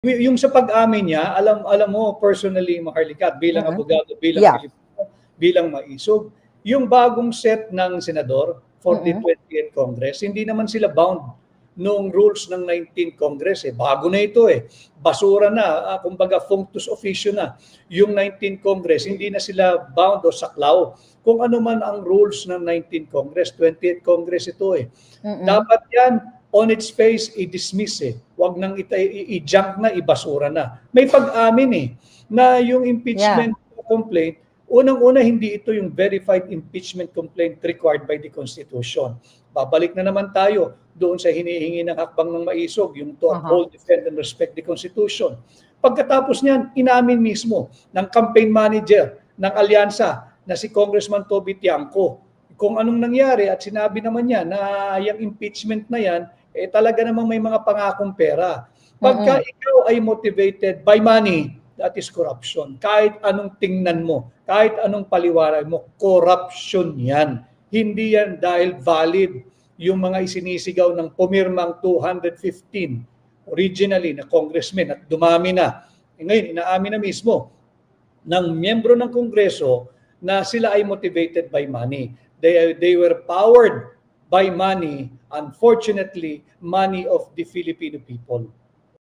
Yung sa pag-amin niya, alam mo personally, Maharlika, bilang abogado, bilang Pilipino, bilang maisog, yung bagong set ng senador for the 20th Congress, hindi naman sila bound nung rules ng 19th Congress. Bago na ito basura na, kumbaga functus officio na. Yung 19th Congress, hindi na sila bound o saklaw. Kung ano man ang rules ng 19th Congress, 20th Congress ito Dapat yan, on its face, i-dismiss Huwag nang i-junk na, ibasura na. May pag-amin na yung impeachment complaint, unang-una hindi ito yung verified impeachment complaint required by the Constitution. Babalik na naman tayo doon sa hinihingi ng hakbang ng maisog, yung to uphold, defend, and respect the Constitution. Pagkatapos niyan, inamin mismo ng campaign manager ng alyansa na si Congressman Toby Tiangco kung anong nangyari at sinabi naman niya na yung impeachment na yan, talaga namang may mga pangakong pera. Pagka ikaw ay motivated by money, that is corruption. Kahit anong tingnan mo, kahit anong paliwanag mo, corruption yan. Hindi yan dahil valid yung mga isinisigaw ng pumirmang 215 originally na congressmen at dumami na. Ngayon, inaamin na mismo ng miyembro ng Kongreso na sila ay motivated by money. They were powered by money, unfortunately, money of the Filipino people.